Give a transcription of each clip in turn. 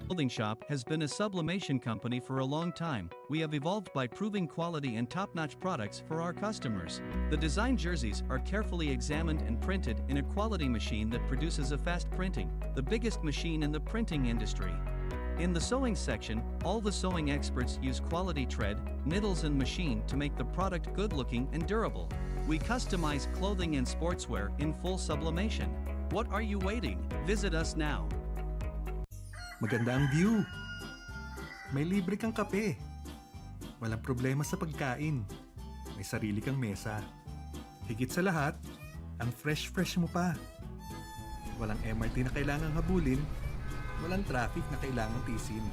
clothing shop has been a sublimation company for a long time. We have evolved by proving quality and top-notch products for our customers. The design jerseys are carefully examined and printed in a quality machine that produces a fast printing, the biggest machine in the printing industry. In the sewing section, all the sewing experts use quality thread, needles and machine to make the product good-looking and durable. We customize clothing and sportswear in full sublimation. What are you waiting? Visit us now. Maganda ang view. May libre kang kape. Walang problema sa pagkain. May sarili kang mesa. Higit sa lahat, ang fresh-fresh mo pa. Walang MRT na kailangang habulin. Walang traffic na kailangang tisin.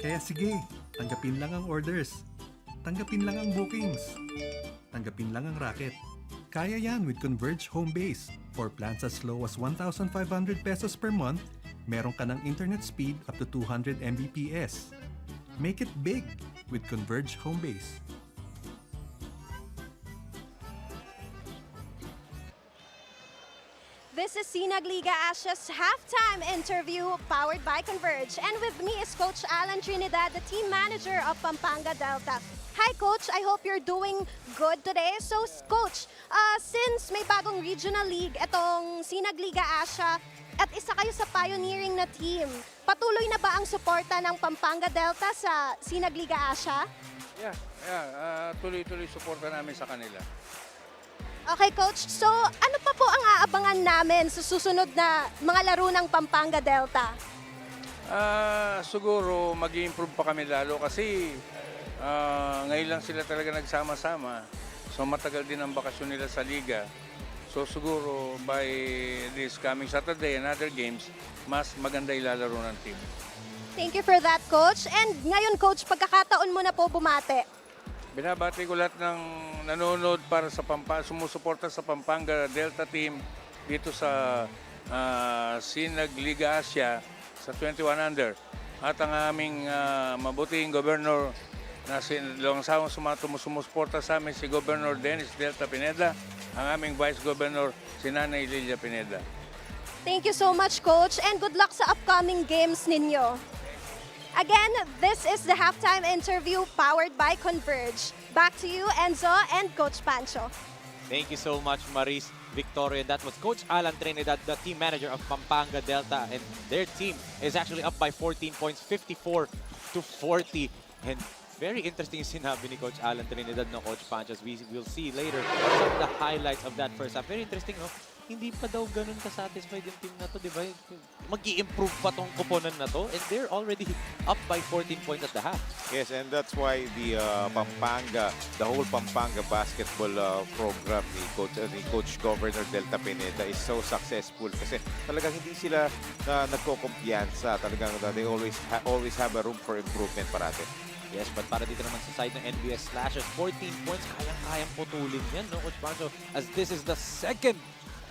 Kaya sige, tanggapin lang ang orders. Tanggapin lang ang bookings. Tanggapin lang ang racket. Kaya yan with Converge Home Base. For plans as low as 1,500 pesos per month, meron ka ng internet speed up to 200 Mbps. Make it big with Converge Home Base. This is SINAG Liga Asya's halftime interview powered by Converge. And with me is Coach Alan Trinidad, the team manager of Pampanga Delta. Hi Coach, I hope you're doing good today. So Coach, since may bagong regional league, itong SINAG Liga Asya, at isa kayo sa pioneering na team, patuloy na ba ang suporta ng Pampanga Delta sa SINAG Liga Asya? Tuloy-tuloy suporta namin sa kanila. Okay, Coach. So, ano pa po ang aabangan namin sa susunod na mga laro ng Pampanga Delta? Siguro mag-i-improve pa kami lalo kasi ngayon lang sila talaga nagsama-sama. So matagal din ang bakasyon nila sa liga. So siguro by this coming Saturday and other games, mas maganda ilalaro ng team. Thank you for that, Coach. And ngayon, Coach, pagkakataon mo na po bumate. Binabati ko lahat ng nanonood para sa sumusuporta sa Pampanga Delta team dito sa SINAG Liga Asya sa 21 under. At ang aming mabuting governor na sumusuporta sa amin si Governor Dennis Delta Pineda, ang aming Vice Governor si Nanay Lilia Pineda. Thank you so much, Coach, and good luck sa upcoming games ninyo. Again, this is the halftime interview powered by Converge. Back to you, Enzo and Coach Pancho. Thank you so much, Maris Victoria. That was Coach Alan Trinidad, the team manager of Pampanga Delta, and their team is actually up by 14 points, 54-40. And very interesting yung sinabi ni Coach Alan Trinidad, no, Coach Pancho, as we will see later some of the highlights of that first half. Very interesting, no? Hindi pa daw ganun ka-satisfied yung team na to, di ba? Mag-i-improve pa tong koponan na to, and they're already up by 14 points at the half. Yes, and that's why the the whole Pampanga basketball program ni Coach Governor Delta Pineda is so successful kasi talagang hindi sila nagko-kumpiyansa. Talagang they always have a room for improvement parate. Yes, but para dito naman sa side ng NBS Slashers, 14 points, kayang-kayang putulin yan, no, Coach Pancho? As this is the second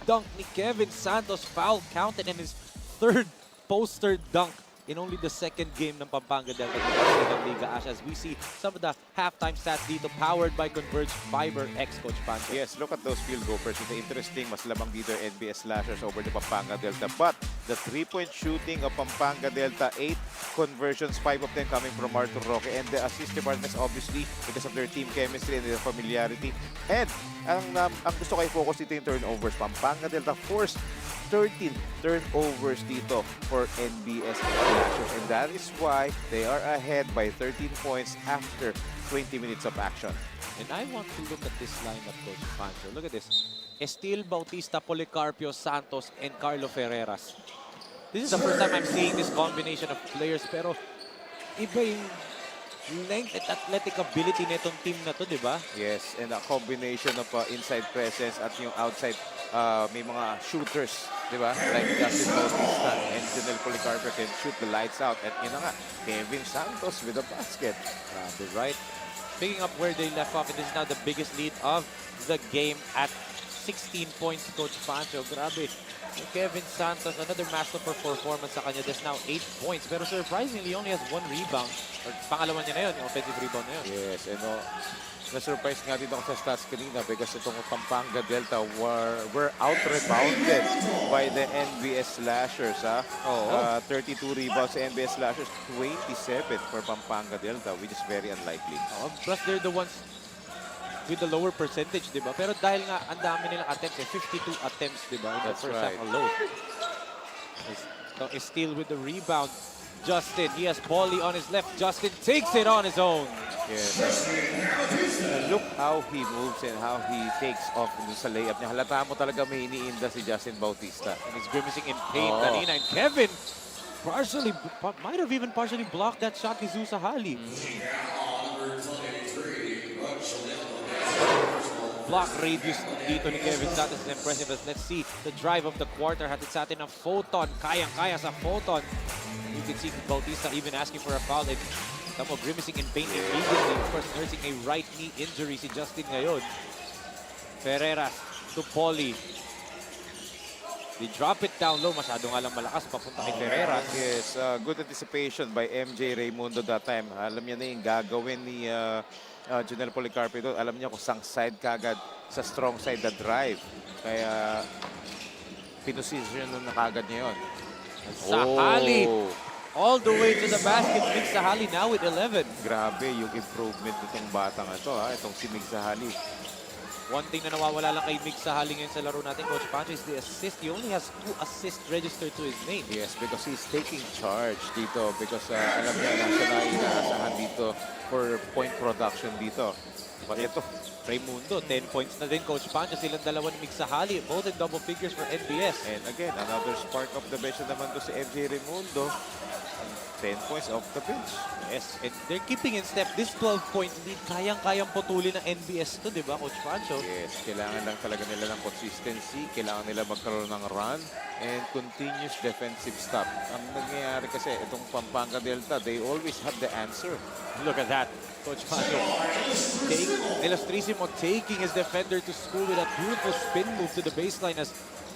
dunk ni Kevin Santos, foul counted in his third poster dunk in only the second game ng Pampanga Delta ng Liga Asya. As we see some of the halftime stats dito, powered by Converge Fiber X, Coach Pancho. Yes, look at those field goal first. It's interesting, mas lamang dito NBS Slashers over the Pampanga Delta. But the three-point shooting of Pampanga Delta, 8 conversions, 5 of them coming from Arthur Roque. And the assist departments, obviously, because of their team chemistry and their familiarity. And ang gusto ko i-focus dito yung turnovers. Pampanga Delta forced 13 turnovers dito for NBS Slashers. And that is why they are ahead by 13 points after 20 minutes of action. And I want to look at this lineup, Coach Pancho. Look at this. Estil Bautista, Policarpio, Santos, and Carlo Ferreras. This is the first time I'm seeing this combination of players, pero iba yung length at athletic ability nitong team na to, di ba? Yes, and a combination of inside presence at yung outside, may mga shooters, di ba? Like Justin Bautista and Janelle Policarpio can shoot the lights out. At yun na nga, Kevin Santos with a basket. Right? Picking up where they left off, it is now the biggest lead of the game at 16 points, Coach Pancho. Grabe. Kevin Santos, another masterful performance sa kanya. There's now 8 points. Pero surprisingly, only has 1 rebound. Or pangalawa niya na yun, yung offensive rebound na yun. Yes, and Na-surprise nga dito ako sa stats kanina because itong Pampanga Delta were out-rebounded by the NBS Slashers. 32 rebounds sa NBS Slashers, 27 for Pampanga Delta, which is very unlikely. Plus, they're the ones with the lower percentage, di ba? Pero dahil nga ang dami nilang attempts, 52 attempts, di ba? In the That's first right. half alone. Is still with the rebound. Justin, he has Paulie on his left. Justin takes it on his own. Yes. Look how he moves and how he takes off dun sa layup niya. Halata mo talaga may iniinda si Justin Bautista. And he's grimacing in pain kanina. And Kevin might have even partially blocked that shot ni Zusa Hali. Block radius dito ni Kevin Santos is impressive. As let's see the drive of the quarter. Hatid sa atin ng Photon. Kayang-kaya sa Photon. You can see Bautista even asking for a foul. And tamo grimacing in pain immediately. Of course, nursing a right knee injury si Justin ngayon. Ferreras to Paulie. They drop it down low. Masyado nga lang malakas papunta kay Ferreras. Yes, good anticipation by MJ Raimundo that time. Alam niya na yung gagawin ni Junel Policarpio doon. Alam niya kung sang side kagad sa strong side the drive. Kaya pinosisyon na kagad niya yun. Sahali all the way to the basket. Mig Sahali now with 11. Grabe yung improvement nitong batang ito, itong si Mig Sahali. One thing na nawawala lang kay Mig Sahali ngayon sa laro natin, Coach Pancho, is the assist. He only has 2 assists registered to his name. Yes, because he's taking charge dito because alam niya na siya na inaasahan dito for point production dito. But ito, Raimundo, 10 points na din, Coach Pancho. Silang dalawa ni Mig Sahali, both in double figures for NBS. and again, another spark of the bench na naman to si MJ Raimundo. 10 points off the bench. Yes, and they're keeping in step. This 12-point lead, kayang-kayang putulin ng NBS to, di ba, Coach Pancho? Yes, kailangan lang talaga nila ng consistency. Kailangan nila magkaroon ng run and continuous defensive stop. Ang nangyayari kasi, itong Pampanga Delta, they always have the answer. Look at that, Coach Pancho. Ilustrísimo taking his defender to school with that beautiful spin move to the baseline as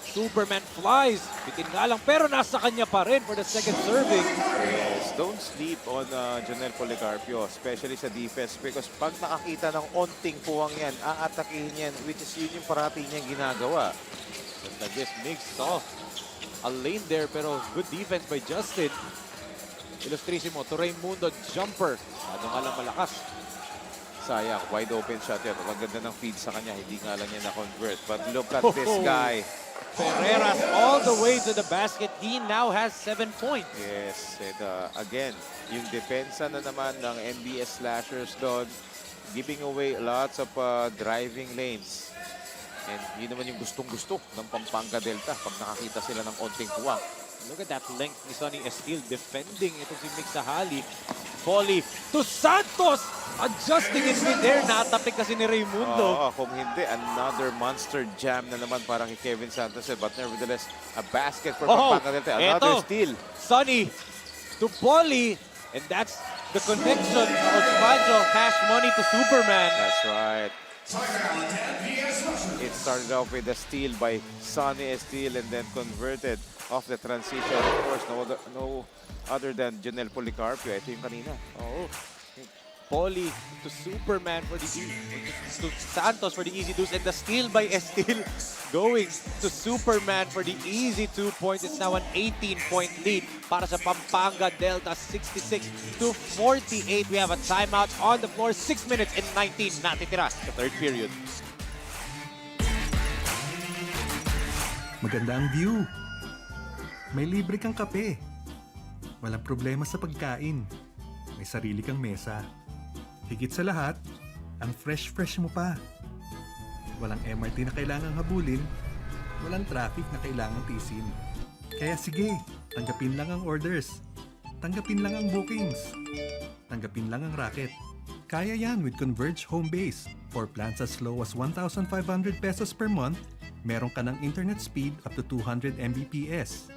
Superman flies. Bitin nga lang, pero nasa kanya pa rin for the second serving. Yes, don't sleep on Junel Policarpio, especially sa defense because pag nakakita ng onting puwang yan, aatakihin yan, which is yun yung parati niyang ginagawa. But this mix off a lane there, pero good defense by Justin. Ilustrísimo to Raimundo, jumper. Ano nga lang malakas. Sayang, wide open shot yan. Ang ganda ng feed sa kanya, hindi nga lang niya na-convert. But look at this guy. Ferreras all the way to the basket. He now has 7 points. Yes, and again, yung depensa na naman ng NBS Slashers doon, giving away lots of driving lanes. And yun naman yung gustong-gusto ng Pampanga Delta pag nakakita sila ng onting puwang. Look at that length ni Sonny Estil defending itong si Mig Sahali. Volley to Santos! Adjusting it in there. Natapik kasi ni Raimundo. Kung hindi, another monster jam na naman para kay Kevin Santos. But nevertheless, a basket for Pampanga Delta. Another steal. Sonny to Paulie. And that's the connection. Coach Pancho, cash money to Superman. That's right. It started off with a steal by Sonny Estil and then converted off the transition. Of course, no other than Junel Policarpio. Ito yung kanina. Paulie to Superman for the to Santos for the easy deuce, and the steal by Estil going to Superman for the easy 2 points. It's now an 18-point lead para sa Pampanga Delta, 66-48. We have a timeout on the floor. 6 minutes and 19 natitira sa third period. Maganda ang view. May libre kang kape. Walang problema sa pagkain. May sarili kang mesa. Higit sa lahat, ang fresh-fresh mo pa. Walang MRT na kailangang habulin. Walang traffic na kailangang tisin. Kaya sige, tanggapin lang ang orders. Tanggapin lang ang bookings. Tanggapin lang ang racket. Kaya yan with Converge Home Base. For plans as low as 1,500 pesos per month, meron ka ng internet speed up to 200 Mbps.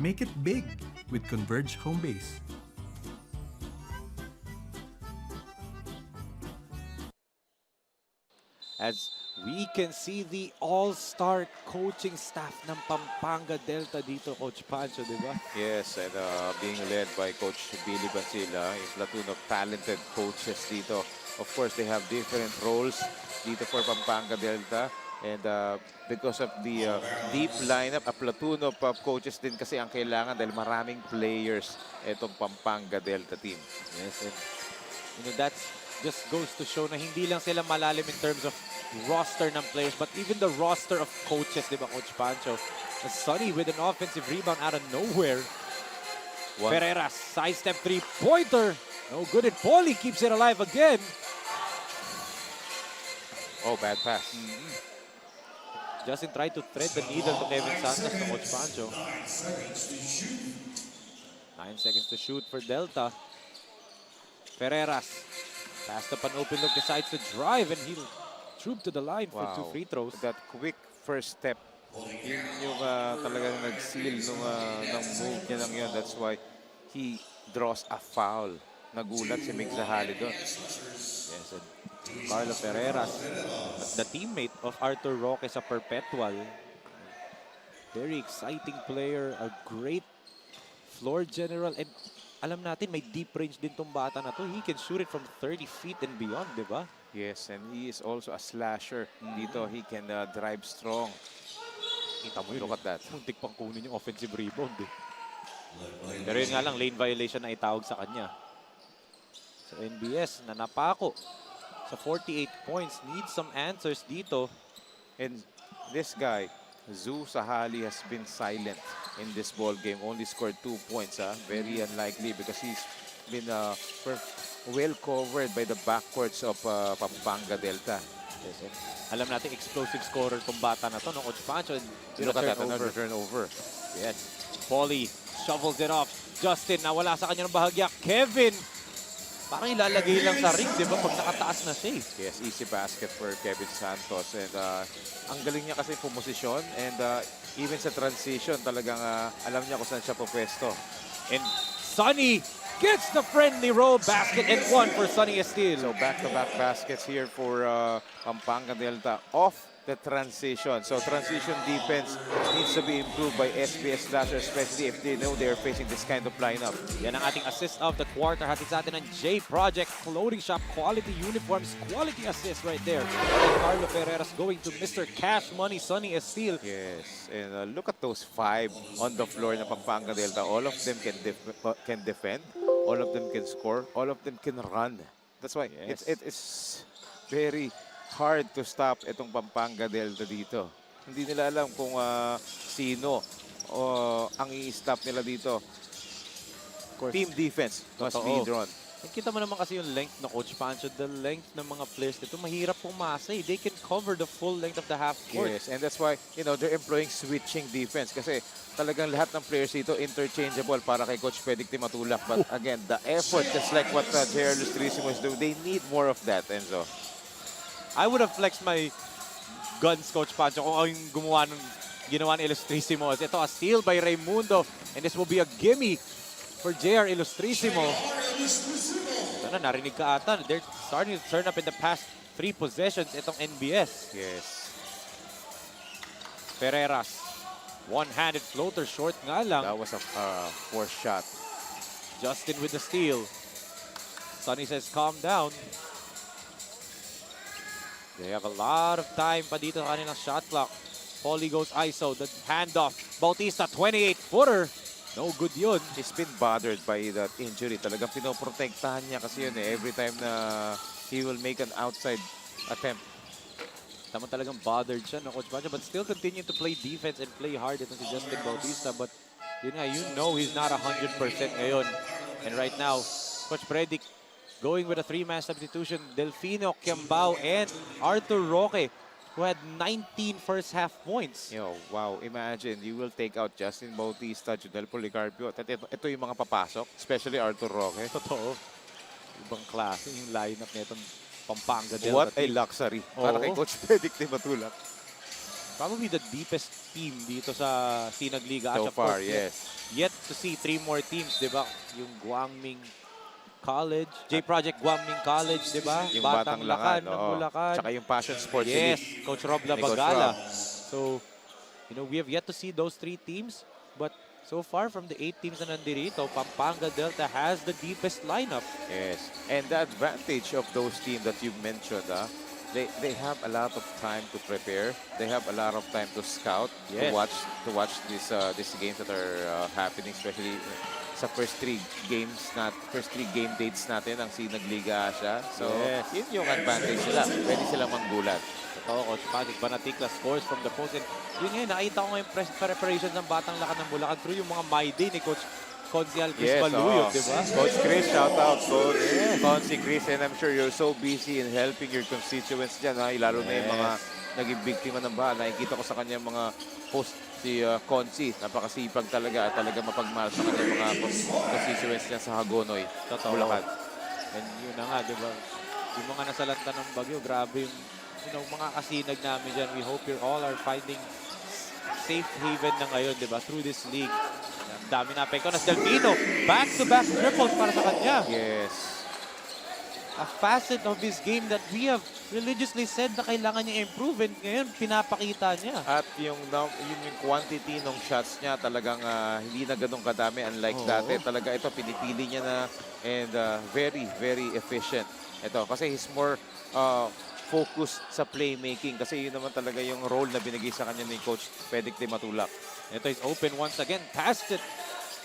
Make it big with Converge Home Base. As We can see the all-star coaching staff ng Pampanga Delta dito, Coach Pancho, di ba? Yes, and being led by Coach Billy Bansila, a platoon of talented coaches dito. Of course, they have different roles dito for Pampanga Delta. And because of the deep lineup, a platoon of coaches din kasi ang kailangan dahil maraming players itong Pampanga Delta team. Yes, and that just goes to show na hindi lang sila malalim in terms of roster ng players, but even the roster of coaches, di ba, Coach Pancho? Sonny with an offensive rebound out of nowhere. Pereira, sidestep three-pointer. No good, and Paulie keeps it alive again. Oh, bad pass. Justin tried to thread the needle to Kevin Santos to Coach Pancho. 9 seconds to shoot for Delta. Pereiras passed up an open look, decides to drive, and he'll troop to the line for 2 free throws. That quick first step, yun yung talagang nag-seal ng move niya lang yun. That's why he draws a foul. Nagulat si Mig Zahali doon. Yes, and Carlo Pereiras, the teammate of Arthur Roque sa Perpetual. Very exciting player, a great floor general, and alam natin may deep range din tong bata na to. He can shoot it from 30 feet and beyond, di ba? Yes, and he is also a slasher. Dito, he can drive strong. Kita mo yun. Look at that. Muntik pang kunin yung offensive rebound. Eh. Pero yun nga lang, lane violation na itawag sa kanya. So NBS na napako sa 48 points. Needs some answers dito. And this guy, Zu Sahali, has been silent in this ball game. Only scored 2 points. Very unlikely because he's been well covered by the backcourts of Pampanga Delta. Yes, alam natin explosive scorer tong bata na to, no, Coach Pancho. Look at that, another turnover. Yes. Paulie shovels it off. Justin, nawala sa kanya ng bahagya. Kevin, parang ilalagay lang sa ring, di ba, pag nakataas na siya. Yes, easy basket for Kevin Santos. And ang galing niya kasi pumosisyon. And even sa transition, talagang alam niya kung saan siya pupwesto. And Sonny gets the friendly roll basket and one for Sonny Estil. So back-to-back baskets here for Pampanga Delta off the transition. So transition defense needs to be improved by SBS Slashers, especially if they know they're facing this kind of lineup. Yan ang ating assist of the quarter. Hatid sa atin ng J Project Clothing Shop. Quality uniforms, quality assist right there. And Carlo Pereiras going to Mr. Cash Money, Sonny Estil. Yes, and look at those 5 on the floor na Pampanga Delta. All of them can defend. All of them can score. All of them can run. That's why it's very hard to stop itong Pampanga Delta dito. Hindi nila alam kung sino ang i-stop nila dito. Team defense must be drawn. Kita mo naman kasi yung length na Coach Pancho, the length ng mga players dito, mahirap pumasa eh. They can cover the full length of the half court. Yes, and that's why, they're employing switching defense kasi talagang lahat ng players dito interchangeable para kay Coach Pedicti matulak. But again, the effort, just like what JR Lustrissimo is doing, they need more of that, Enzo. I would have flexed my guns, Coach Pancho, kung ang ginawa ng Illustrissimo. Ito, a steal by Raimundo, and this will be a gimme for JR Illustrissimo. Ito na, narinig ka ata. They're starting to turn up in the past 3 possessions itong NBS. Yes. Pereiras, one-handed floater, short nga lang. That was a forced shot. Justin with the steal. Sonny says, calm down. They have a lot of time pa dito sa kanilang shot clock. Paulie goes ISO, the handoff. Bautista, 28-footer. No good yun. He's been bothered by that injury. Talagang pinoprotektahan niya kasi yun eh. Every time na he will make an outside attempt. Tama talagang bothered siya, no, Coach Pancho, but still continue to play defense and play hard itong si Justin Bautista. But yun nga, he's not 100% ngayon. And right now, Coach Predic going with a 3-man substitution. Delfino, Kiambao, and Arthur Roque, who had 19 first half points. Wow, imagine, you will take out Justin Bautista, Junel Policarpio. Ito yung mga papasok, especially Arthur Roque. Totoo. Ibang klase yung lineup nitong Pampanga Delta. What a luxury. Para kay Coach Pedicti matulak. Probably the deepest team dito sa SINAG Liga Asya. So far, yes. Yet to see 3 more teams, di ba? Yung Guangming, College, J-Project Guaming College, di ba? Yung Batang Lakan, ng oo. Bulacan. Tsaka yung Passion Sports Yes, Elite. Coach Rob Ni Coach Labagala. Rob. So, we have yet to see those 3 teams. But so far, from the 8 teams na nandirito, Pampanga Delta has the deepest lineup. Yes, and the advantage of those teams that you mentioned, they have a lot of time to prepare. They have a lot of time to scout, Yes. to watch these games that are happening, especially sa first 3 game dates natin ang SINAG Liga Asya. So, Yes. yun yung advantage nila. Pwede silang manggulat. Totoo, Coach Patrick Banatikla scores from the post. And yun ngayon, nakita ko ngayon preparations ng Batang Lakan ng Bulacan through yung mga my day ni Coach Consial Chris Baluyot, di ba? Coach Chris, shout out, Coach. Consi Chris, and I'm sure you're so busy in helping your constituents dyan, ha? Lalo na yung mga naging biktima ng baha. Nakikita ko sa kanya mga post si Consi. Napakasipag talaga at talaga mapagmahal sa kanya mga constituents niya sa Hagonoy, Totoo. Bulacan. And yun na nga, di ba? Yung mga nasalanta ng bagyo, grabe yung mga kasinag namin dyan. We hope you all are finding safe haven na ngayon, di ba? Through this league. Ang dami na apekto na si Delfino. Back-to-back triples para sa kanya. Yes. A facet of his game that we have religiously said na kailangan niya improve, and ngayon pinapakita niya. At yung quantity ng shots niya talagang hindi na ganun kadami, unlike dati. Talaga ito pinipili niya na, and very, very efficient. Ito, kasi he's more focused sa playmaking, kasi yun naman talaga yung role na binigay sa kanya ni Coach Pedic de Matulak. Ito is open once again. Passed it.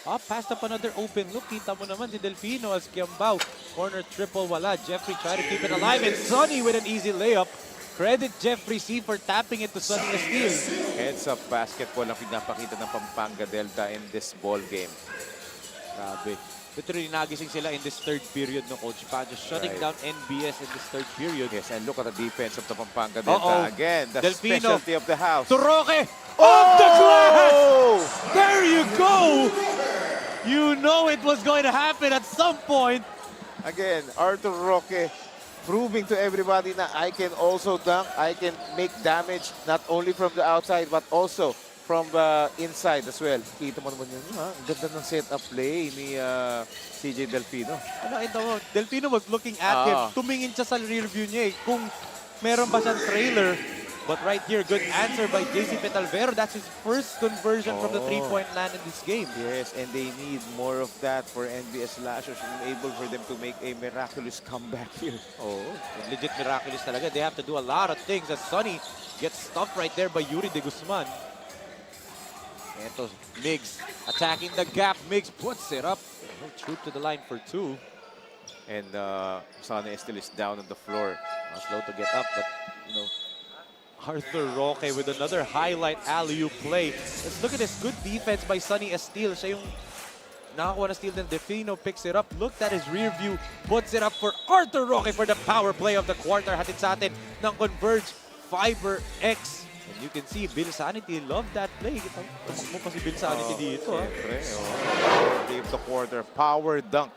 Passed up another open look. Kita mo naman si Delfino as Kiambao. Corner triple wala. Jeffrey try to keep it alive. And Sonny with an easy layup. Credit Jeffrey C for tapping it to Sonny Steele. Heads up basketball ang pinapakita ng Pampanga Delta in this ball game. Grabe. Literally nagising sila in this third period no Coach Pa. Just shutting down NBS in this third period. Yes, and look at the defense of the Pampanga Delta. Again, the Delfino. specialty of the house. To Roque. Off the glass! There you go! You know it was going to happen at some point. Again, Arthur Roque proving to everybody na I can also dunk, I can make damage not only from the outside but also from the inside as well. Kita mo naman yun, ha? Ang ganda ng setup play ni CJ Delfino. Ito mo, Delfino was looking at him. Tumingin siya sa rear view niya kung meron ba siyang trailer. But right here, good answer by JC Petalvero. That's his first conversion from the three-point land in this game. Yes, and they need more of that for NBS Lashers to be able for them to make a miraculous comeback here. Legit miraculous talaga. They have to do a lot of things as Sonny gets stuffed right there by Yuri de Guzman. Ito, Miggs attacking the gap. Miggs puts it up. Shoot to the line for 2. And Sonny still is down on the floor. Slow to get up, but Arthur Roque with another highlight alley-oop play. Let's look at this good defense by Sonny Esteel. Siya yung nakakuha na steal, then Delfino picks it up. Looked at his rear view, puts it up for Arthur Roque for the power play of the quarter. Hatid sa atin ng Converge Fiber X. And you can see Bill Sanity loved that play. Tumakbo pa si Bill Sanity dito. Siyempre, Game the quarter, power dunk.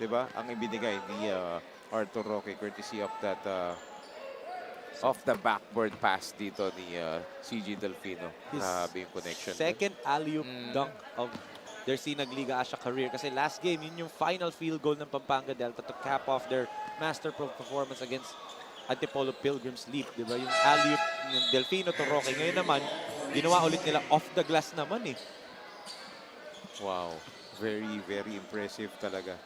Diba? Ang ibinigay ni Arthur Roque courtesy of that off the backboard pass dito ni CG Delfino. Grabe yung connection. Second alley-oop dunk of their SINAG Liga Asya career. Kasi last game, yun yung final field goal ng Pampanga Delta to cap off their masterful performance against Antipolo Pilgrims Leap. Diba? Yung alley-oop ng Delfino to Roque. Ngayon naman, ginawa ulit nila off the glass naman eh. Wow. Very, very impressive talaga.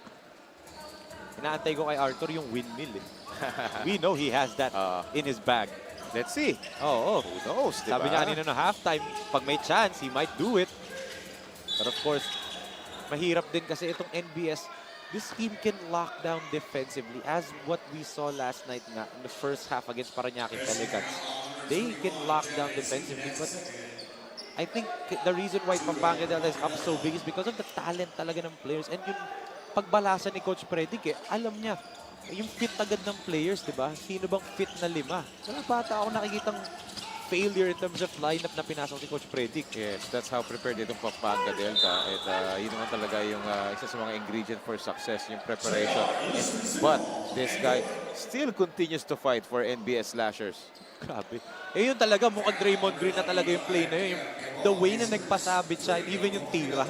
Inaantay ko kay Arthur yung windmill eh. We know he has that in his bag. Let's see. Who knows, diba? Sabi niya kanina na halftime, pag may chance, he might do it. But of course, mahirap din kasi itong NBS. This team can lock down defensively as what we saw last night na in the first half against Parañaque Pelicans. They can lock down defensively, but I think the reason why Pampanga Delta is up so big is because of the talent talaga ng players. And yung pagbalasa ni Coach Predic, alam niya, yung fit agad ng players, di ba? Sino bang fit na 5? Wala bata ako nakikitang failure in terms of lineup na pinasok ni Coach Predic. Yes, that's how prepared itong Pampanga Delta. At yun naman talaga yung isa sa mga ingredient for success, yung preparation. But this guy still continues to fight for NBS Slashers. Grabe. Yun talaga, mukhang Draymond Green na talaga yung play na yun. The way na nagpasabit siya, even yung tira.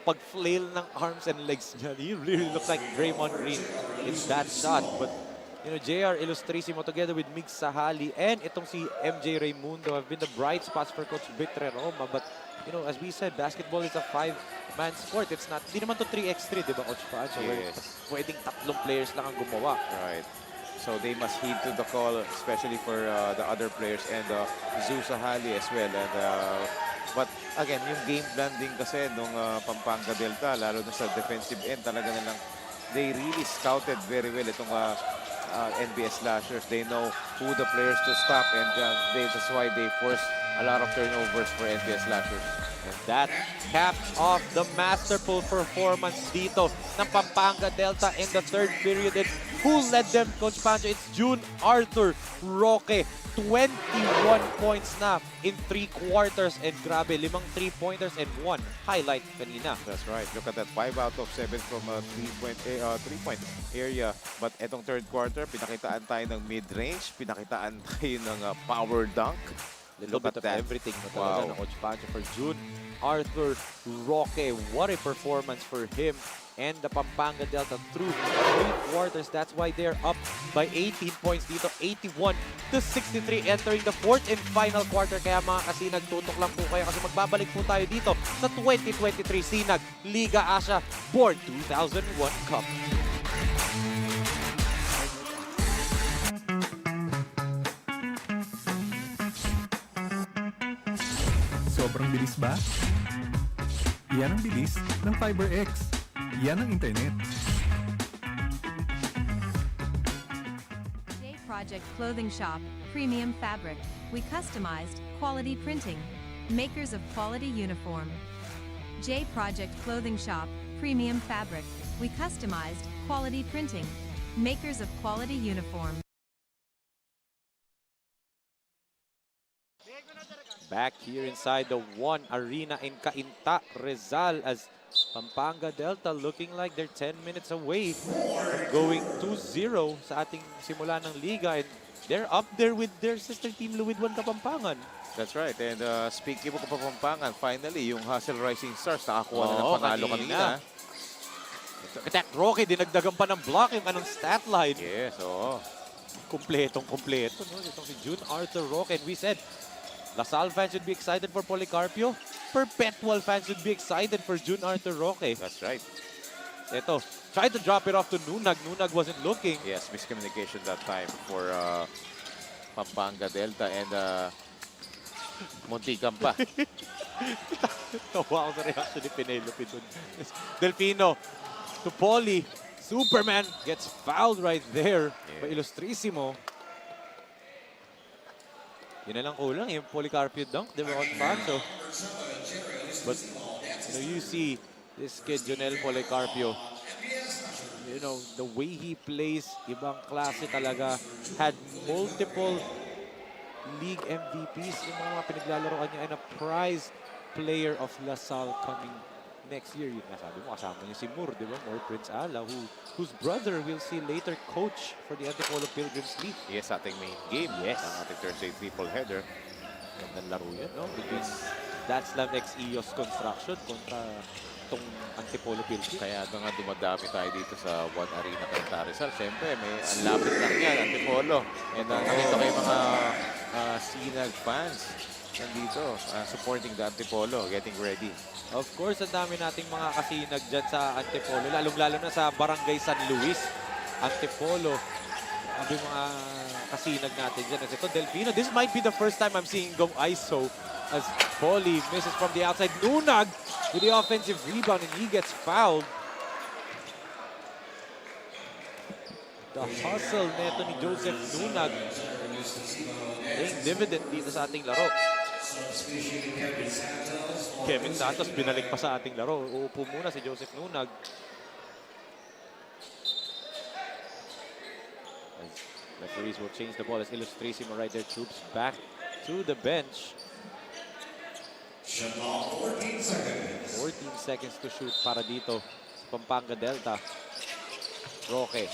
pag-flail ng arms and legs niya. He really looks like Draymond Green in that shot. But, you know, JR Ilustrisimo together with Mig Sahali and itong si MJ Raimundo have been the bright spots for Coach Victor Roma. But, you know, as we said, basketball is a 5-man sport. It's not, di naman to 3x3, di ba, Coach Pancho? Yes. Pwedeng 3 players lang ang gumawa. Right. So they must heed to the call, especially for the other players and Zu Sahali as well. And but again, yung game plan din kasi nung Pampanga Delta, lalo na sa defensive end, talaga nilang they really scouted very well itong NBS Slashers. They know who the players to stop, and that's why they force a lot of turnovers for NBS Slashers. And that caps off the masterful performance dito ng Pampanga Delta in the third period. And who led them, Coach Pancho? It's June Arthur Roque. 21 points na in 3 quarters. And grabe, 5 3-pointers and 1 highlight kanina. That's right. Look at that. 5 out of 7 from a 3-point area. But etong third quarter, pinakitaan tayo ng mid-range. Pinakitaan tayo ng power dunk. Little Look bit of at that. everything na Wow. talaga ng Coach Pancho for June Arthur Roque. What a performance for him and the Pampanga Delta through 3 quarters. That's why they're up by 18 points dito. 81-63 entering the fourth and final quarter. Kaya mga kasinag, tutok lang po kayo kasi magbabalik po tayo dito sa 2023 SINAG Liga Asya Board 2001 Cup. Sobrang bilis ba? Yan ang bilis ng FiberX. Yan ang internet. J Project Clothing Shop, Premium Fabric. We customized, quality printing. Makers of quality uniform. J Project Clothing Shop, Premium Fabric. We customized, quality printing. Makers of quality uniform. Back here inside the One Arena in Cainta, Rizal, as Pampanga Delta looking like they're 10 minutes away from going 2-0 sa ating simula ng liga. And they're up there with their sister team, Luwidwan Kapampangan. That's right. And speaking of Kapampangan, finally, yung Hustle Rising Stars nakakuha na ng panalo kanina. Attack Roque, dinagdagan pa ng block yung anong stat line. Yes, oo. Kumpletong-kumpleto. No? Itong si June Arthur Roque. And we said, LaSalle fans should be excited for Policarpio. Perpetual fans should be excited for June Arthur Roque. That's right. Ito, tried to drop it off to Nunag. Nunag wasn't looking. Yes, miscommunication that time for Pampanga Delta and Muntikan pa. Wow, the reaction ni Penelope dun. Delfino to Poli. Superman gets fouled right there by Ilustrisimo. Yun na lang kulang, yung Policarpio dunk, di ba, Coach Pancho? But, you know, you see this kid, Jonel Policarpio, you know, the way he plays, ibang klase talaga, had multiple league MVPs, yung mga pinaglalaroan niya, and a prize player of LaSalle coming next year. Yun nga sabi mo, kasama niya si Moore, di ba? Moore Prince Ala, whose brother we'll see later coach for the Antipolo Pilgrims League. Yes, ating main game. Yes. Ang ating Thursday triple header. Gandang laro yan, no? Between That's Slam X EOS Construction kontra itong Antipolo Pilgrims. Kaya nga dumadami tayo dito sa One Arena Cainta Rizal. Siyempre, may ang lapit lang yan, Antipolo. And nakita kayo mga SINAG fans nandito, supporting the Antipolo, getting ready. Of course, ang dami nating mga kasinag dyan sa Antipolo, lalong-lalo na sa Barangay San Luis, Antipolo. Ang mga kasinag natin dyan. As ito, Delfino, this might be the first time I'm seeing go ISO as Poli misses from the outside. Nunag with the offensive rebound and he gets fouled. The hustle neto ni Joseph Nunag paying dividend dito sa ating laro. Kevin Santos binalik pa sa ating laro. Uupo muna si Joseph Nunag. As referees will change the ball as Ilustrisimo right there. Troops back to the bench. 14 seconds to shoot para dito sa Pampanga Delta. Roque.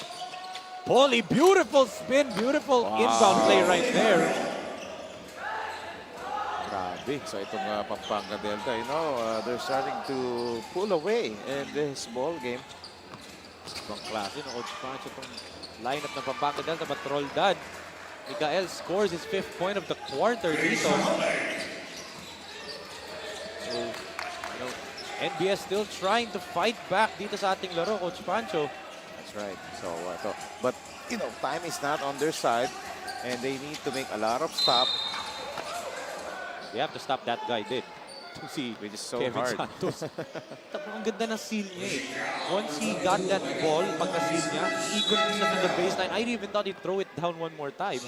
Poli, beautiful spin, beautiful inbound play right there. Grabe. Grabe. So itong Pampanga Delta, they're starting to pull away in this ball game. Ibang klase ng Coach Pancho itong lineup ng Pampanga Delta. But Roldan, Mikael scores his 5th point of the quarter dito. So, NBS still trying to fight back dito sa ating laro, Coach Pancho. That's right. So, but time is not on their side, and they need to make a lot of stop. We have to stop that guy, did. To see Which is so Kevin hard. Santos. Ang ganda ng seal niya eh. Once he got that ball, pagka-seal niya, ikot siya to the baseline. I even thought he'd throw it down one more time.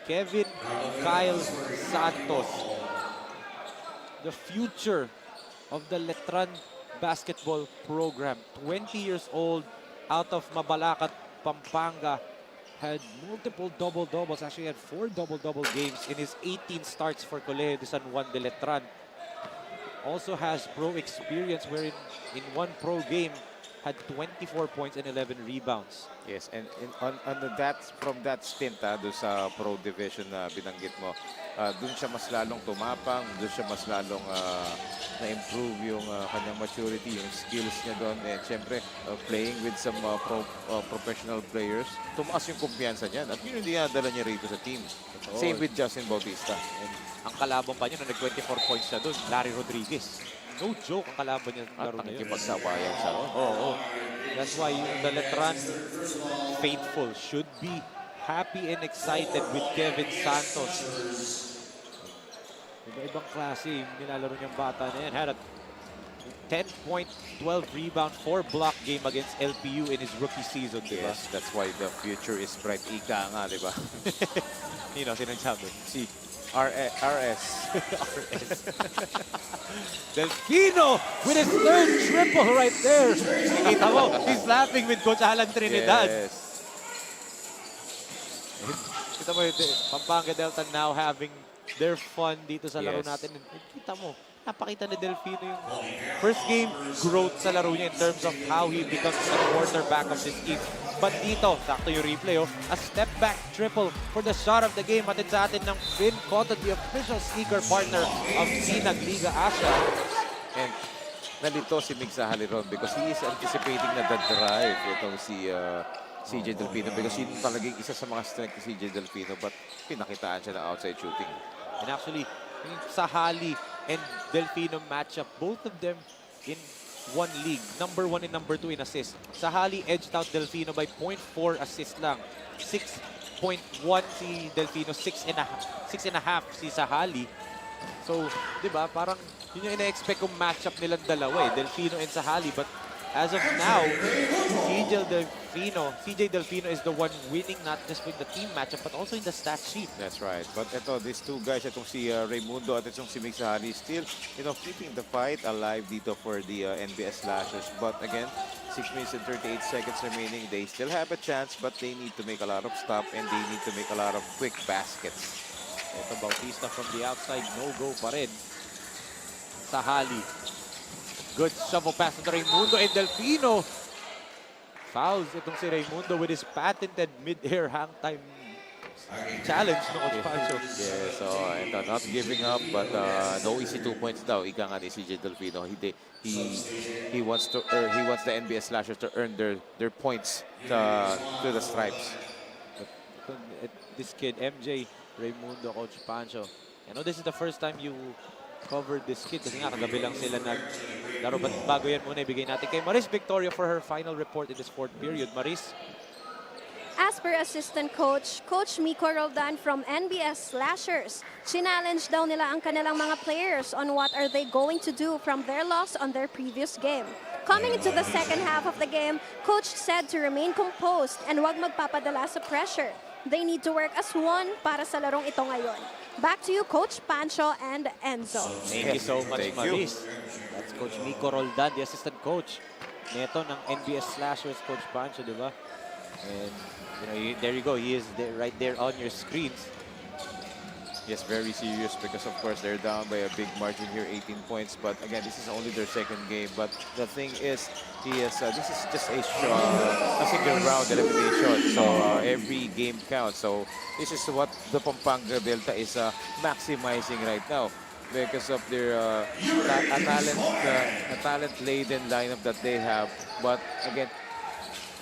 Kevin Kyle Santos. The future of the Letran basketball program. 20 years old, out of Mabalacat, Pampanga. Had multiple double-doubles. Actually had 4 double-double games in his 18 starts for Colegio de San Juan de Letran. Also has pro experience wherein in one pro game had 24 points and 11 rebounds. Yes, and from that stint doon sa pro division na binanggit mo, doon siya mas lalong tumapang, doon siya mas lalong na-improve yung kanyang maturity, yung skills niya doon, and syempre playing with some professional players, tumaas yung kumpiyansa niya at yun yung dinadala niya rito sa team. Same with Justin Bautista. And ang kalaban pa niya na nag-24 points siya doon, Larry Rodriguez. No joke ang kalaban niya sa laro na yun. Nakikipagsabayan siya. Oo. That's why the Letran faithful should be happy and excited with Kevin Santos. Iba-ibang klase yung nilalaro niyang bata na yan. Had a 10 point, 12 rebound, 4 block game against LPU in his rookie season, diba? Yes, that's why the future is bright. Ika nga, diba? Sinagsabi. Si RS. Delfino with his 3rd triple right there. Kita mo, he's laughing with Coach Alan Trinidad. Yes. Kita mo, Pampanga Delta now having their fun dito sa laro Yes. natin. Kita mo, napakita ni Delfino yung first game growth sa laro niya in terms of how he becomes a quarterback of this team. But dito, sakto yung replay, a step back triple for the shot of the game. Hatid sa atin ng Finn Cotton, the official sneaker partner of SINAG Liga ASYA. And nalito si Mig Sahaliron because he is anticipating na the drive itong si CJ Delfino because yun talagang isa sa mga strength ni CJ Delfino, but pinakitaan siya ng outside shooting. And actually, yung Sahali and Delfino matchup, both of them in one league. Number 1 and number 2 in assists. Sahali edged out Delfino by 0.4 assist lang. 6.1 si Delfino, 6.5 si Sahali. So, di ba, parang yun yung ina-expect kong matchup nilang dalawa Delfino and Sahali. But as of now, CJ Delfino is the one winning not just with the team matchup but also in the stat sheet. That's right. But these two guys, itong si Raimundo at itong si Mig Sahali, still, keeping the fight alive dito for the NBS Slashers. But again, 6 minutes and 38 seconds remaining. They still have a chance, but they need to make a lot of stop and they need to make a lot of quick baskets. Ito, Bautista from the outside, no-go pa rin. Sahali. Good shovel pass to Raimundo and Delfino. Fouls itong si Raimundo with his patented mid-air hang time challenge no Coach Pancho. Yeah, so ito, not giving up, but no easy 2 points daw. Ika nga ni CJ Delfino. He wants the NBS Slashers to earn their points to the stripes. This kid, MJ Raimundo, Coach Pancho. I know this is the first time you covered this kid kasi nga kagabi lang sila naglaro. But bago yan muna, ibigay natin kay Maris Victoria for her final report in this 4th period. Maris? As per assistant coach, Coach Miko Roldan from NBS Slashers, challenge daw nila ang kanilang mga players on what are they going to do from their loss on their previous game. Coming into the second half of the game, Coach said to remain composed and wag magpapadala sa pressure. They need to work as one para sa larong ito ngayon. Back to you, Coach Pancho and Enzo. Thank you so much, Thank you. Maris. That's Coach Miko Roldan, the assistant coach neto ng NBS Slashers, Coach Pancho, di ba? And there you go. He is there, right there on your screens. Yes, very serious because of course they're down by a big margin here, 18 points. But again, this is only their second game. But the thing is, this is just a single round elimination. So every game counts. So this is what the Pampanga Delta is maximizing right now because of their a talent-laden lineup that they have. But again,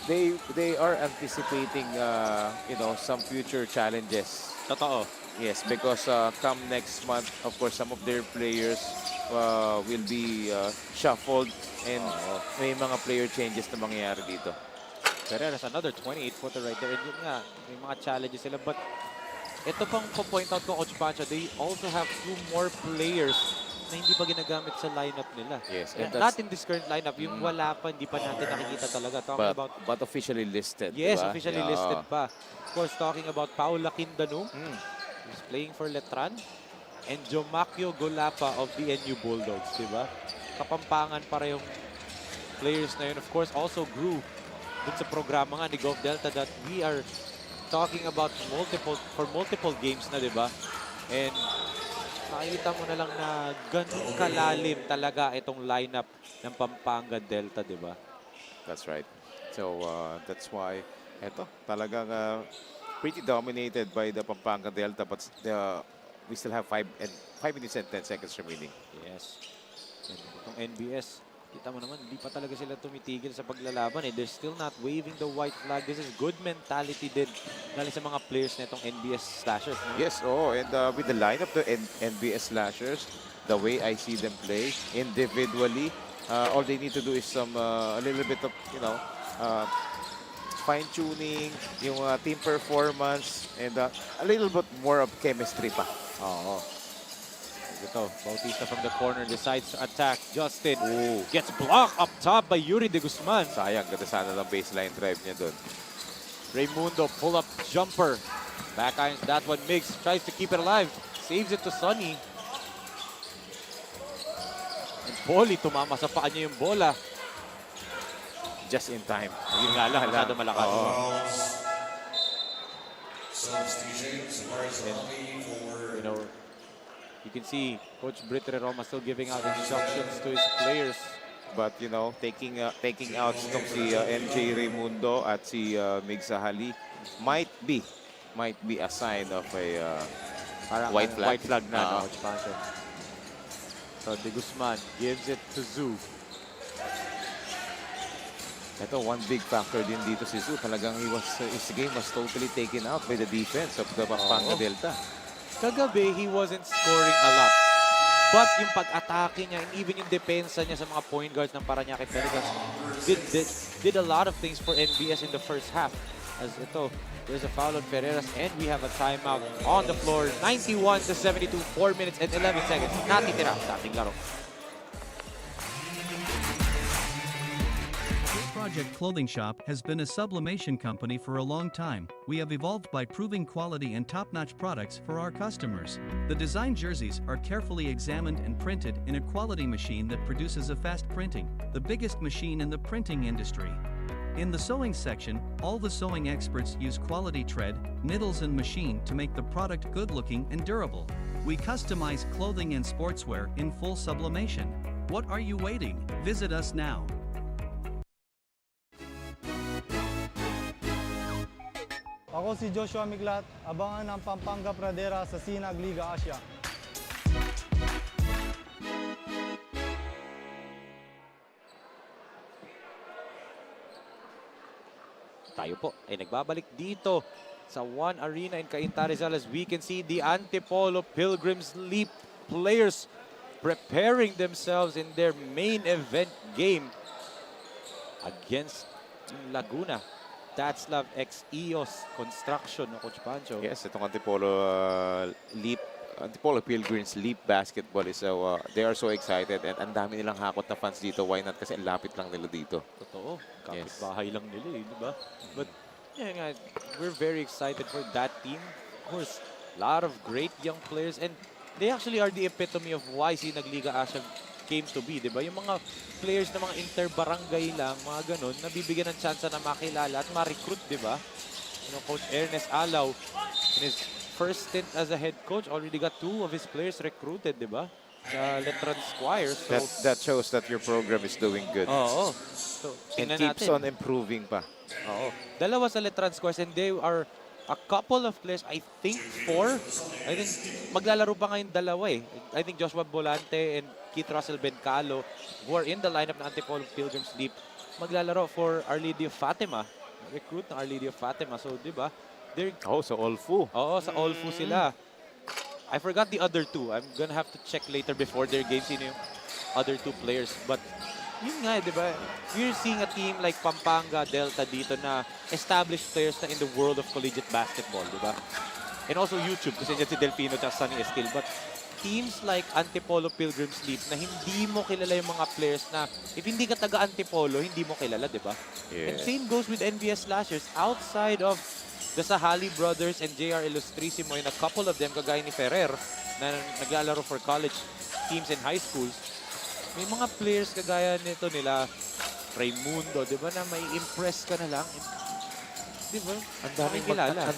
they are anticipating some future challenges. Totoo. Yes, because come next month, of course, some of their players will be shuffled and may mga player changes na mangyayari dito. Ferreras, another 28-footer right there. And yun nga, may mga challenges sila. But ito pang po-point out ko, Coach Pancho, they also have 2 more players na hindi pa ginagamit sa lineup nila. Yes, and Not in this current lineup. Yung wala pa, hindi pa natin nakikita talaga. Talking about... But officially listed. Yes, diba? officially listed pa. Of course, talking about Paula Quindano, who's playing for Letran, and Jomakyo Golapa of the NU Bulldogs, diba? Kapampangan para yung players na yun. Of course, also grew dun sa programa nga ni Gov Delta that we are talking about multiple games na, diba? And makikita mo na lang na ganun kalalim talaga itong lineup ng Pampanga Delta, diba? That's right. So that's why eto talagang pretty dominated by the Pampanga Delta, but we still have 5 minutes and 10 seconds remaining. Yes. And itong NBS, kita mo naman, hindi pa talaga sila tumitigil sa paglalaban. They're still not waving the white flag. This is good mentality din lalo sa mga players na itong NBS Slashers. No? Yes, and with the lineup, the NBS Slashers, the way I see them play individually, all they need to do is a little bit of, fine-tuning, yung team performance, and a little bit more of chemistry pa. Oo. Ito, Bautista from the corner decides to attack. Justin gets blocked up top by Yuri de Guzman. Sayang, ganda sana ng baseline drive niya doon. Raimundo, pull-up jumper. Backhands that one. Mix tries to keep it alive. Saves it to Sonny. And Poli, tumama sa paa niya yung bola. Just in time. Yun nga lang, masyado malakas. And, you can see Coach Britre Roma still giving out instructions to his players. But, taking out itong si MJ Raimundo at si Mig Sahali might be a sign of a white flag. White flag na, Coach Pancho. So, De Guzman gives it to Zoo. Ito, one big factor din dito si Zoo. Talagang his game was totally taken out by the defense of the Pampanga Delta. Kagabi, he wasn't scoring a lot. But yung pag-atake niya and even yung depensa niya sa mga point guards ng Parañaque Pelicans did a lot of things for NBS in the first half. As ito, there's a foul on Ferreras and we have a timeout on the floor. 91-72, 4 minutes and 11 seconds. Natitira sa ating laro. Project Clothing Shop has been a sublimation company for a long time. We have evolved by proving quality and top-notch products for our customers. The design jerseys are carefully examined and printed in a quality machine that produces a fast printing, the biggest machine in the printing industry. In the sewing section, all the sewing experts use quality thread, needles and machine to make the product good-looking and durable. We customize clothing and sportswear in full sublimation. What are you waiting? Visit us now. Ako si Joshua Miglat, abangan ang Pampanga Pradera sa SINAG Liga Asya. Tayo po ay nagbabalik dito sa One Arena in Cainta, Rizal, as we can see the Antipolo Pilgrims Leap players preparing themselves in their main event game against Laguna. Tatslav ex-EOS Construction, no, Coach Pancho? Yes, itong Antipolo Pilgrims Leap Basketball is they are so excited and ang dami nilang hakot na fans dito. Why not? Kasi ang lapit lang nila dito. Totoo. Kapit-bahay lang nila, di ba? But yeah, we're very excited for that team. Of course, a lot of great young players and they actually are the epitome of why SINAG Liga Asya came to be, di ba? Yung mga players na mga inter-barangay lang, mga ganun, nabibigyan ng chance na makilala at ma-recruit, di ba? Coach Ernest Alaw, in his first stint as a head coach, already got 2 of his players recruited, di ba? Sa Letran Squire. So, That shows that your program is doing good. oo. So, And tingnan keeps natin. on improving pa. Oo. Dalawa sa Letran Squares and they are a couple of players, I think 4. I think maglalaro pa ngayon dalawa eh. I think Joshua Bolante and Keith Russell Bencalo who are in the lineup ng Antipolo Pilgrims Leap maglalaro for Our Lady of Fatima. Recruit ng Our Lady of Fatima. So, di ba? They're, Oh, so all fu. oo, sa Olfu sila. I forgot the other 2. I'm gonna have to check later before their game sino yung other 2 players. But yun nga, di ba? We're seeing a team like Pampanga, Delta dito na established players na in the world of collegiate basketball, di ba? And also YouTube, kasi dyan si Delfino at Sunny Estil. But teams like Antipolo Pilgrims Leap na hindi mo kilala yung mga players na if hindi ka taga Antipolo, hindi mo kilala, di ba? And same goes with NBS Slashers. Outside of the Sahali brothers and JR Illustrissimo and a couple of them, kagaya ni Ferrer, na naglalaro for college teams and high schools, may mga players kagaya nito nila, Raimundo, di ba, na may impress ka na lang. Di ba? Ang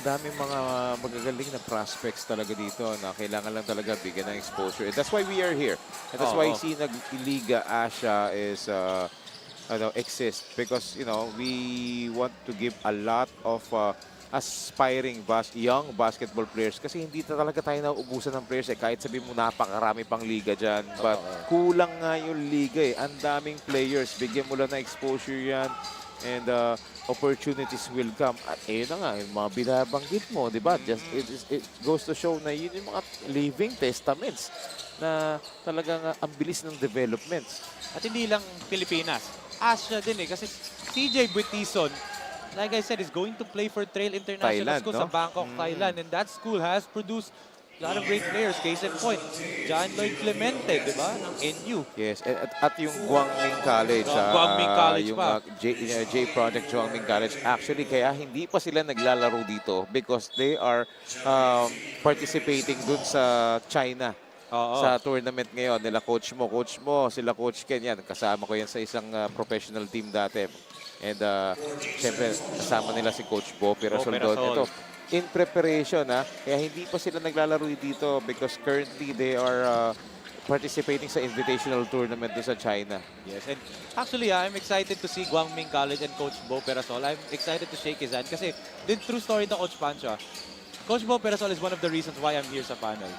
daming mga magagaling na prospects talaga dito na kailangan lang talaga bigyan ng exposure. And that's why we are here. And that's why SINAG Liga Asya is exists, because we want to give a lot of aspiring young basketball players, kasi hindi talaga tayo nauubusan ng players kahit sabi mo napakarami pang liga dyan, but kulang nga yung liga ang daming players, bigyan mo lang ng exposure yan and opportunities will come. At na nga yung mga binabanggit mo, di ba? Just it goes to show na yun yung mga living testaments na talagang ang bilis ng developments. At hindi lang Pilipinas, Asia din eh, kasi CJ Buitison, like I said, is going to play for Trail International Thailand, School no? sa Bangkok, Thailand. And that school has produced a lot of great players. Case in point, John Lloyd Clemente, di ba? Ng NU. Yes, at yung Guangming College. Guangming College yung pa. J Project Guangming College. Actually, kaya hindi pa sila naglalaro dito because they are participating dun sa China. Sa tournament ngayon nila coach mo, sila Coach Ken yan. Kasama ko yan sa isang professional team dati. And syempre kasama nila si Coach Bo Pirasol doon. Ito, in preparation kaya hindi pa sila naglalaro dito because currently they are participating sa invitational tournament doon sa China. Yes, and actually I'm excited to see Guangming College and Coach Bo Pirasol. I'm excited to shake his hand kasi true story to Coach Pancho. Coach Bo Pirasol is one of the reasons why I'm here sa panel.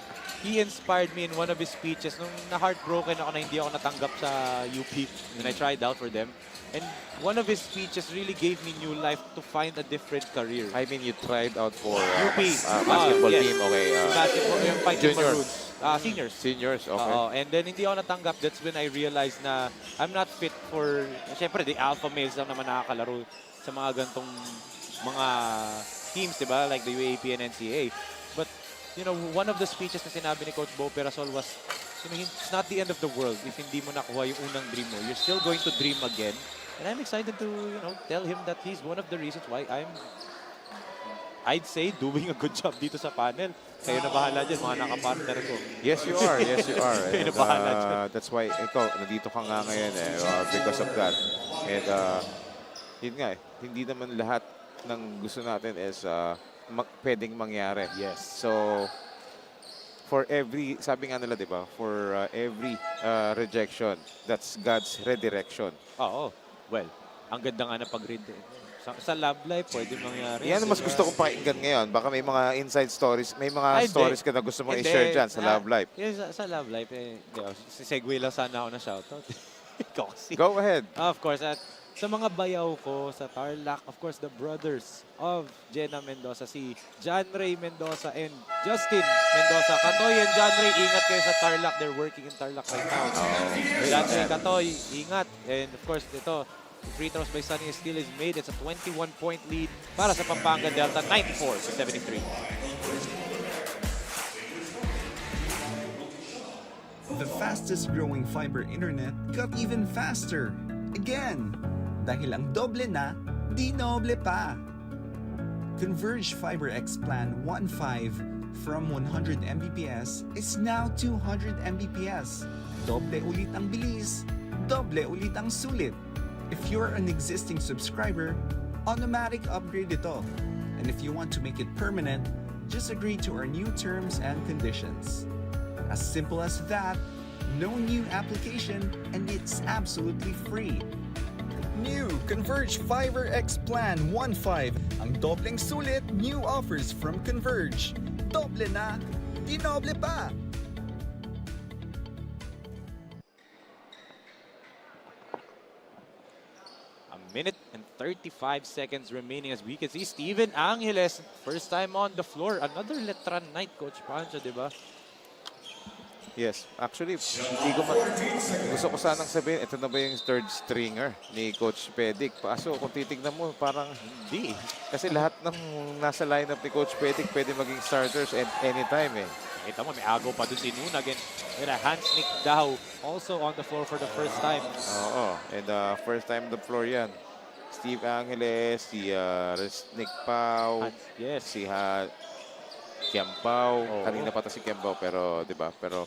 He inspired me in one of his speeches nung na-heartbroken ako na hindi ako natanggap sa UP when I tried out for them. And one of his speeches really gave me new life to find a different career. I mean, you tried out for UP basketball yes. team, okay? Basketball, yung Fighting Junior. Maroons. Seniors. Seniors, okay. And then hindi ako natanggap. That's when I realized na I'm not fit for, syempre, the alpha males lang naman nakakalaro sa mga gantong mga teams, di ba? Like the UAP and NCAA. But, one of the speeches na sinabi ni Coach Bo Pirasol was, it's not the end of the world if hindi mo nakuha yung unang dream mo. You're still going to dream again. And I'm excited to, tell him that he's one of the reasons why I'd say, doing a good job dito sa panel. Kayo na bahala dyan, mga nakapartner ko. Yes, you are. Yes, you are. Kayo na bahala dyan. That's why ikaw, nandito ka nga ngayon because of that. And yun nga hindi naman lahat ng gusto natin is pwedeng mangyari. Yes. So, for every, sabi nga nila, di ba? For every rejection, that's God's redirection. Oo. Well, ang ganda nga na pag-read. Sa love life, pwede mangyari. Yan ang mas gusto kong pakinggan ngayon. Baka may mga inside stories, may mga stories ka na gusto mong i-share dyan sa love life. Yes, sa love life, segue lang sana ako na shoutout. Ikaw kasi. Go ahead. Of course, at sa mga bayaw ko sa Tarlac, of course, the brothers of Jenna Mendoza, si John Ray Mendoza and Justin Mendoza. Katoy and John Ray, ingat kayo sa Tarlac. They're working in Tarlac right now. John Ray, Katoy, ingat. And of course, ito, free throws by Sunny Estil is made. It's a 21-point lead para sa Pampanga Delta, 94-73. The fastest growing fiber internet got even faster. Again! Dahil ang doble na, di noble pa. Converge Fiber X Plan 1.5 from 100 Mbps is now 200 Mbps. Doble ulit ang bilis, doble ulit ang sulit. If you're an existing subscriber, automatic upgrade ito. And if you want to make it permanent, Just agree to our new terms and conditions. As simple as that, no new application, and it's absolutely free. New Converge Fiber X Plan 1.5. Ang dobleng sulit, new offers from Converge. Doble na, dinoble pa! A minute and 35 seconds remaining as we can see Steven Angeles, first time on the floor. Another Letran night, Coach Pancho, di ba? Yes, actually, hindi ko gusto ko sanang sabihin, ito na ba yung third stringer ni Coach Pedic? Kaso kung titignan mo, parang hindi. Kasi lahat ng nasa lineup ni Coach Pedic pwede maging starters at anytime eh. Kita mo, may agaw pa dun si Nunag and with a hand sneak daw also on the floor for the first time. Oo, and first time on the floor yan. Steve Angeles, si Nick Pau, Yes. si Kiampao. Kanina pa to si Kiampao pero 'di ba? Pero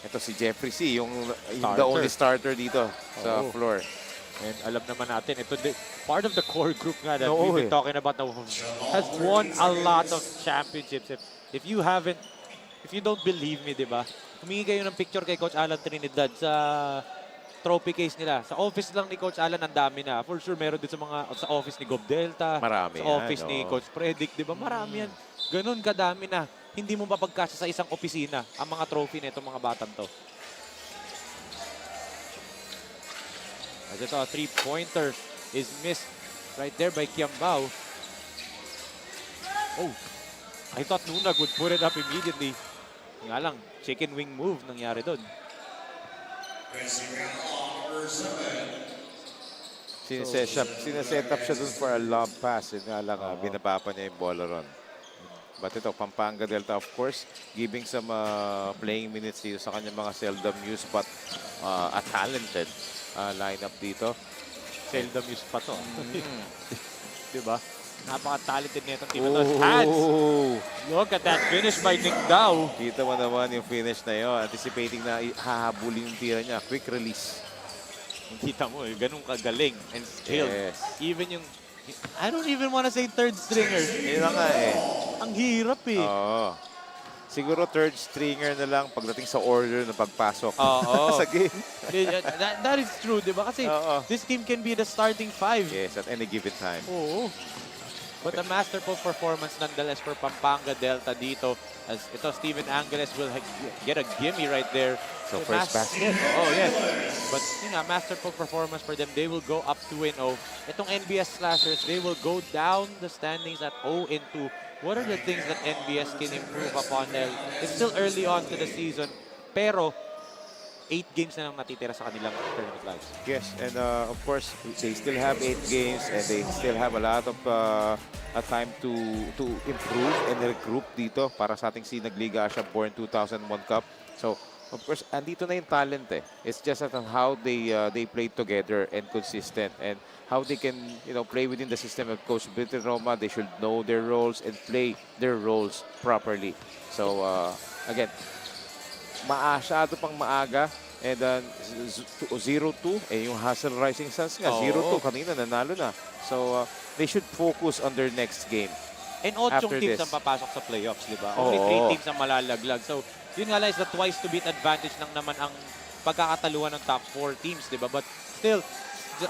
ito si Jeffrey C, yung the only starter dito sa floor. And alam naman natin, ito part of the core group nga that we've been talking about now has won a lot of championships. If you don't believe me, di ba? Humingi kayo ng picture kay Coach Alan Trinidad sa trophy case nila. Sa office lang ni Coach Alan, ang dami na. For sure, meron din sa office ni Gob Delta. Marami sa office ni Coach Predic, di ba? Marami yan. Ganun kadami na. Hindi mo mapagkasya sa isang opisina ang mga trophy na itong mga batang to. As ito, a three-pointer is missed right there by Kiambao. Oh, I thought Nunag would put it up immediately. Nga lang, chicken wing move nangyari doon. Sineset up siya dun for a lob pass. Nga lang, binaba pa niya yung bola ron. But ito, Pampanga Delta, of course, giving some playing minutes dito sa kanyang mga seldom used but a talented lineup dito. Seldom used pa to. Diba? Napaka-talented nito team. Hands! Look at that finish by Nick Dow. Kita mo naman yung finish na yun. Anticipating na hahabulin yung tira niya. Quick release. Kita mo, ganun kagaling and skilled. Yes. Even yung, I don't even want to say third stringer. Yun na nga eh. Ang hirap eh. Oo. Siguro third stringer na lang pagdating sa order na pagpasok sa game. That is true, di ba? Kasi this team can be the starting five. Yes, at any given time. Oo. But a masterful performance nonetheless for Pampanga Delta dito. As ito, Steven Angeles will get a gimme right there. So first basket. Oh, yes. But yun nga, masterful performance for them. They will go up 2-0. Itong NBS Slashers, they will go down the standings at 0-2. What are the things that NBS can improve upon them? It's still early on to the season. Pero 8 games na lang natitira sa kanilang tournament lives. Yes, and of course, they still have 8 games and they still have a lot of time to improve and regroup dito para sa ating SINAG Liga Asya Born 2001 Cup. So, of course, andito na yung talent eh. It's just how they play together and consistent and how they can, play within the system of Coach Bitter Roma. They should know their roles and play their roles properly. So, again, masyado pang maaga and 0-2 yung Hustle Rising Suns nga 0-2 kanina nanalo na, so they should focus on their next game. And 8 teams ang papasok sa playoffs, di ba? Only 3 teams ang malalaglag, so yun nga lang is the twice to beat advantage lang naman ang pagkakataluan ng top 4 teams, di ba? But still,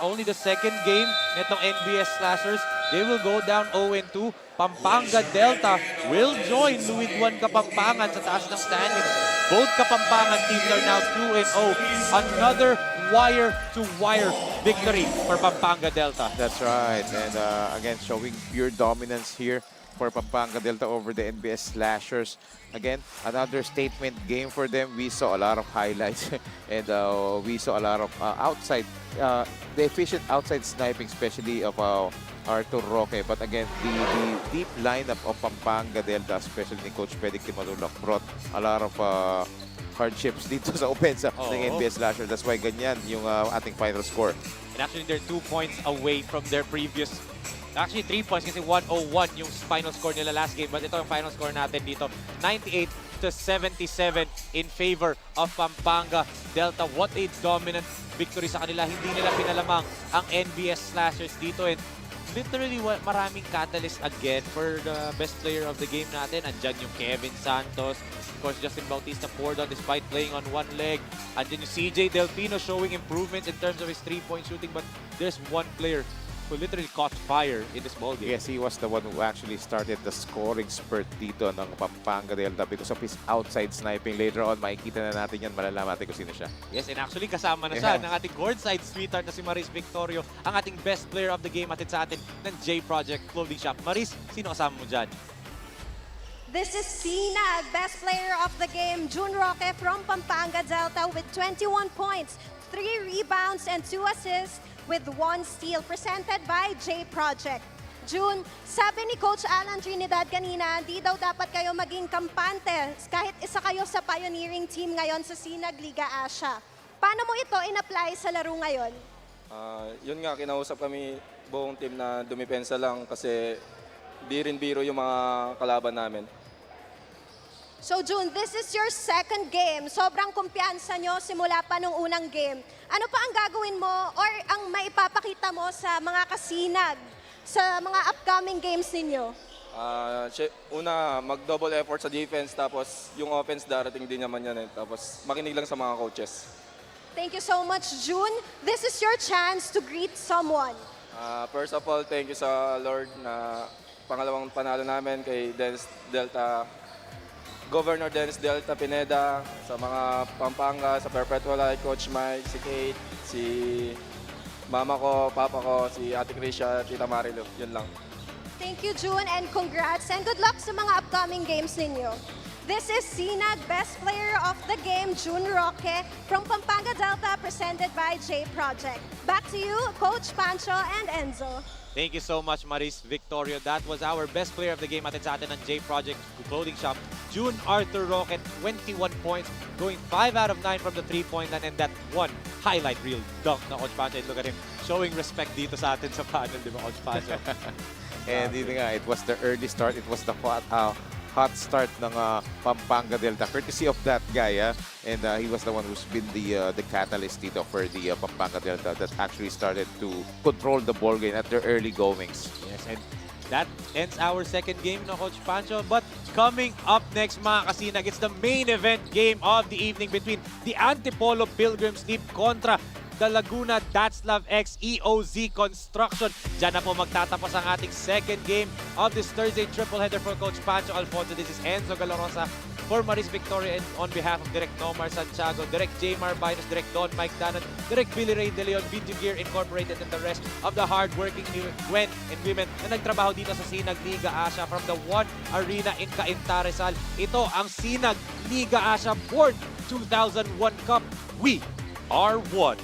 only the second game nitong NBS Slashers, they will go down 0-2. Pampanga Delta will join Louis Juan Kapampangan sa taas ng standings. Both Kapampangan teams are now 2-0. Another wire-to-wire victory for Pampanga Delta. That's right. And again, showing pure dominance here for Pampanga Delta over the NBS Slashers. Again, another statement game for them. We saw a lot of highlights and we saw a lot of the efficient outside sniping, especially of Arthur Roque. But again, the deep lineup of Pampanga Delta, especially ni Coach Pedic Madulak, brought a lot of hardships dito sa opensa ng NBS Slashers. That's why ganyan yung ating final score. And actually, they're 2 points away from their previous... Actually, 3 points kasi 101 yung final score nila last game. But ito yung final score natin dito. 98-77 in favor of Pampanga Delta. What a dominant victory sa kanila. Hindi nila pinalamang ang NBS Slashers dito. And literally maraming catalyst again for the best player of the game natin. Andyan yung Kevin Santos. Of course, Justin Bautista poured on despite playing on one leg. Andyan yung CJ Delpino showing improvements in terms of his three-point shooting. But there's one player who literally caught fire in this ballgame. Yes, he was the one who actually started the scoring spurt dito ng Pampanga Delta because of his outside sniping. Later on, makikita na natin yan, malalaman natin kung sino siya. Yes, and actually kasama na siya ng ating courtside sweetheart na si Maris Victorio, ang ating best player of the game atid sa atin ng J Project Clothing Shop. Maris, sino kasama mo dyan? This is SINAG, best player of the game, June Roque from Pampanga Delta with 21 points, 3 rebounds, and 2 assists with 1 steal, presented by J Project. June, sabi ni Coach Alan Trinidad kanina, hindi daw dapat kayo maging kampante kahit isa kayo sa pioneering team ngayon sa SINAG Liga Asya. Paano mo ito in-apply sa laro ngayon? Yun nga, kinausap kami buong team na dumipensa lang kasi di rin biro yung mga kalaban namin. So June, this is your second game. Sobrang kumpiyansa nyo simula pa nung unang game. Ano pa ang gagawin mo or ang maipapakita mo sa mga kasinag sa mga upcoming games ninyo? Una, mag-double effort sa defense, tapos yung offense darating din naman yan. Tapos makinig lang sa mga coaches. Thank you so much, June. This is your chance to greet someone. First of all, thank you sa Lord na pangalawang panalo namin kay Governor Dennis Delta Pineda, sa mga Pampanga, sa Perpetual Light, Coach Mike, si Kate, si mama ko, papa ko, si Ate Krisha, Tita Marilu. Yun lang. Thank you, June, and congrats and good luck sa mga upcoming games ninyo. This is SINAG Best Player of the Game, June Roque from Pampanga Delta, presented by J Project. Back to you, Coach Pancho and Enzo. Thank you so much, Maris Victorio. That was our best player of the game atid sa atin ng J Project Clothing Shop. June Arthur Roque, 21 points, going 5 out of 9 from the three-point line, and that one highlight reel dunk na Coach Pancho. And look at him showing respect dito sa atin sa panel, di ba, Coach Pancho? And yun nga, it was the early start. It was the hot start ng Pampanga Delta, courtesy of that guy. And he was the one who's been the catalyst dito for the Pampanga Delta that actually started to control the ball game at their early goings. Yes, and that ends our second game na Coach Pancho. But coming up next, mga kasinag, it's the main event game of the evening between the Antipolo Pilgrims Leap kontra the Laguna Datslav X EOZ Construction. Diyan na po magtatapos ang ating second game of this Thursday triple header for Coach Pancho Alfonso. This is Enzo Galorosa for Maris Victoria, and on behalf of Direk Nomar Santiago, Direk Jmar Binus, Direk Don Mike Danan, Direk Billy Ray De Leon, Video Gear Incorporated, and the rest of the hard-working men and women na nagtrabaho dito sa SINAG Liga Asya from the One Arena in Cainta, Rizal. Ito ang SINAG Liga Asya Born 2001 Cup. We are one.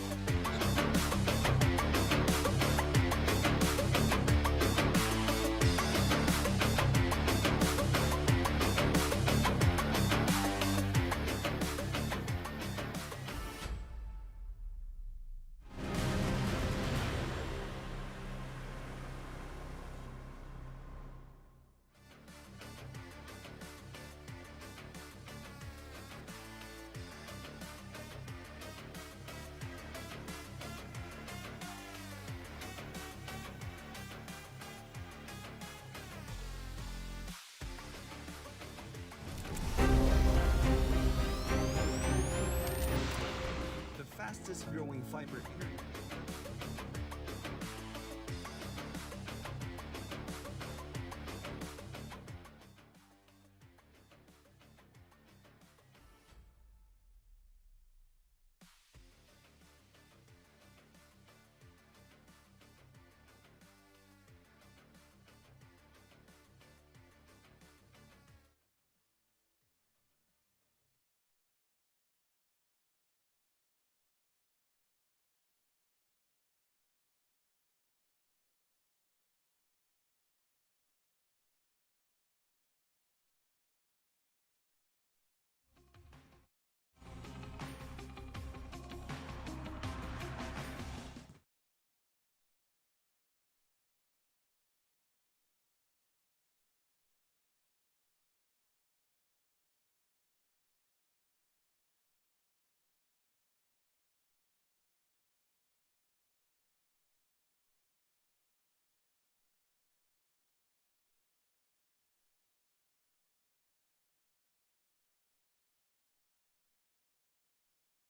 Fastest growing fiber internet.